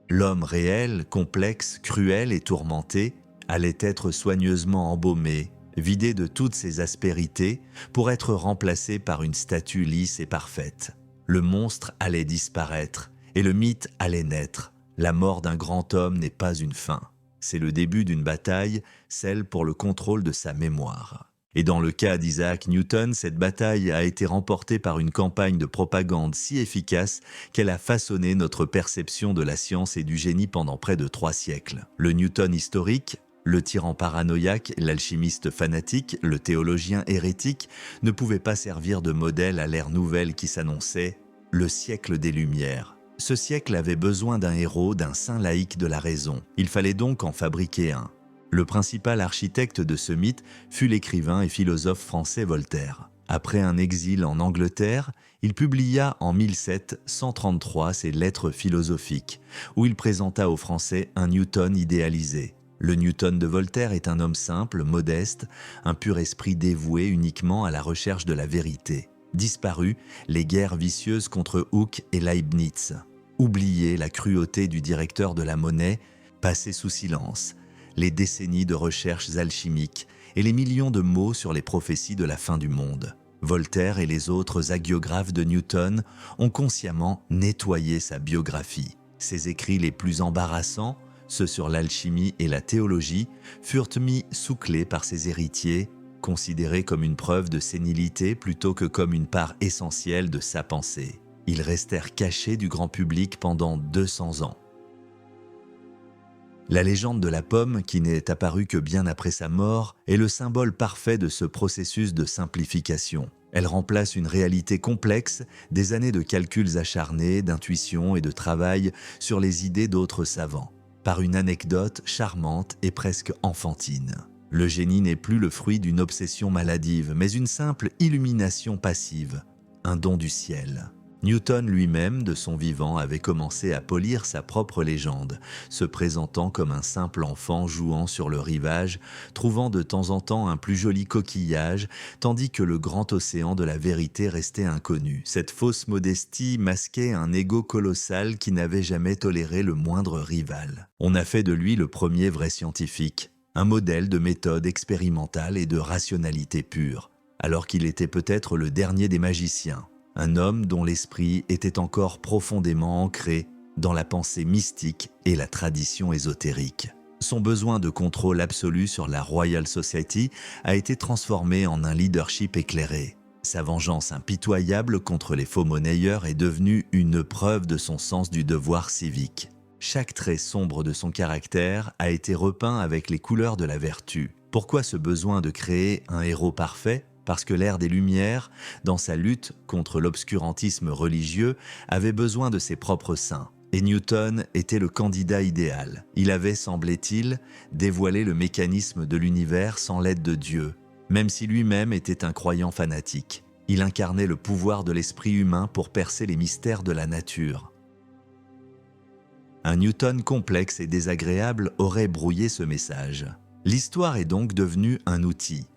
L'homme réel, complexe, cruel et tourmenté, allait être soigneusement embaumé, vidé de toutes ses aspérités, pour être remplacé par une statue lisse et parfaite. Le monstre allait disparaître, et le mythe allait naître. La mort d'un grand homme n'est pas une fin. C'est le début d'une bataille, celle pour le contrôle de sa mémoire. Et dans le cas d'Isaac Newton, cette bataille a été remportée par une campagne de propagande si efficace qu'elle a façonné notre perception de la science et du génie pendant près de 3 siècles. Le Newton historique, le tyran paranoïaque, l'alchimiste fanatique, le théologien hérétique ne pouvaient pas servir de modèle à l'ère nouvelle qui s'annonçait, le siècle des Lumières. Ce siècle avait besoin d'un héros, d'un saint laïc de la raison. Il fallait donc en fabriquer un. Le principal architecte de ce mythe fut l'écrivain et philosophe français Voltaire. Après un exil en Angleterre, il publia en 1733 ses Lettres philosophiques, où il présenta aux Français un Newton idéalisé. Le Newton de Voltaire est un homme simple, modeste, un pur esprit dévoué uniquement à la recherche de la vérité. Disparu, les guerres vicieuses contre Hooke et Leibniz. Oublié, la cruauté du directeur de la monnaie, passé sous silence. Les décennies de recherches alchimiques et les millions de mots sur les prophéties de la fin du monde. Voltaire et les autres hagiographes de Newton ont consciemment nettoyé sa biographie. Ses écrits les plus embarrassants, ceux sur l'alchimie et la théologie, furent mis sous clé par ses héritiers, considérés comme une preuve de sénilité plutôt que comme une part essentielle de sa pensée. Ils restèrent cachés du grand public pendant 200 ans. La légende de la pomme, qui n'est apparue que bien après sa mort, est le symbole parfait de ce processus de simplification. Elle remplace une réalité complexe, des années de calculs acharnés, d'intuition et de travail sur les idées d'autres savants, par une anecdote charmante et presque enfantine. Le génie n'est plus le fruit d'une obsession maladive, mais une simple illumination passive, un don du ciel. Newton lui-même, de son vivant, avait commencé à polir sa propre légende, se présentant comme un simple enfant jouant sur le rivage, trouvant de temps en temps un plus joli coquillage, tandis que le grand océan de la vérité restait inconnu. Cette fausse modestie masquait un ego colossal qui n'avait jamais toléré le moindre rival. On a fait de lui le premier vrai scientifique, un modèle de méthode expérimentale et de rationalité pure, alors qu'il était peut-être le dernier des magiciens. Un homme dont l'esprit était encore profondément ancré dans la pensée mystique et la tradition ésotérique. Son besoin de contrôle absolu sur la Royal Society a été transformé en un leadership éclairé. Sa vengeance impitoyable contre les faux monnayeurs est devenue une preuve de son sens du devoir civique. Chaque trait sombre de son caractère a été repeint avec les couleurs de la vertu. Pourquoi ce besoin de créer un héros parfait ? Parce que l'ère des Lumières, dans sa lutte contre l'obscurantisme religieux, avait besoin de ses propres saints. Et Newton était le candidat idéal. Il avait, semblait-il, dévoilé le mécanisme de l'univers sans l'aide de Dieu, même si lui-même était un croyant fanatique. Il incarnait le pouvoir de l'esprit humain pour percer les mystères de la nature. Un Newton complexe et désagréable aurait brouillé ce message. L'histoire est donc devenue un outil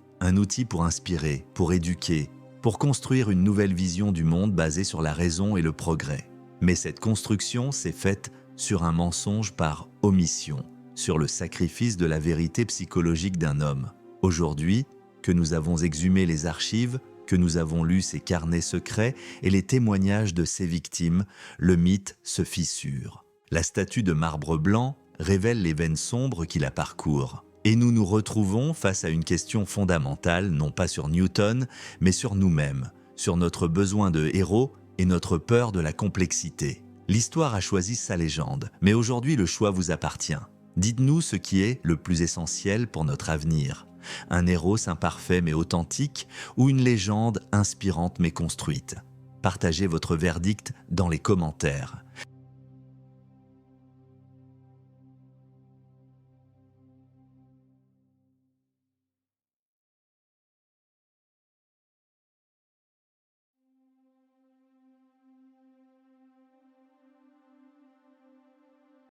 pour inspirer, pour éduquer, pour construire une nouvelle vision du monde basée sur la raison et le progrès. Mais cette construction s'est faite sur un mensonge par omission, sur le sacrifice de la vérité psychologique d'un homme. Aujourd'hui, que nous avons exhumé les archives, que nous avons lu ses carnets secrets et les témoignages de ses victimes, le mythe se fissure. La statue de marbre blanc révèle les veines sombres qui la parcourent. Et nous nous retrouvons face à une question fondamentale, non pas sur Newton, mais sur nous-mêmes, sur notre besoin de héros et notre peur de la complexité. L'histoire a choisi sa légende, mais aujourd'hui le choix vous appartient. Dites-nous ce qui est le plus essentiel pour notre avenir. Un héros imparfait mais authentique ou une légende inspirante mais construite. Partagez votre verdict dans les commentaires.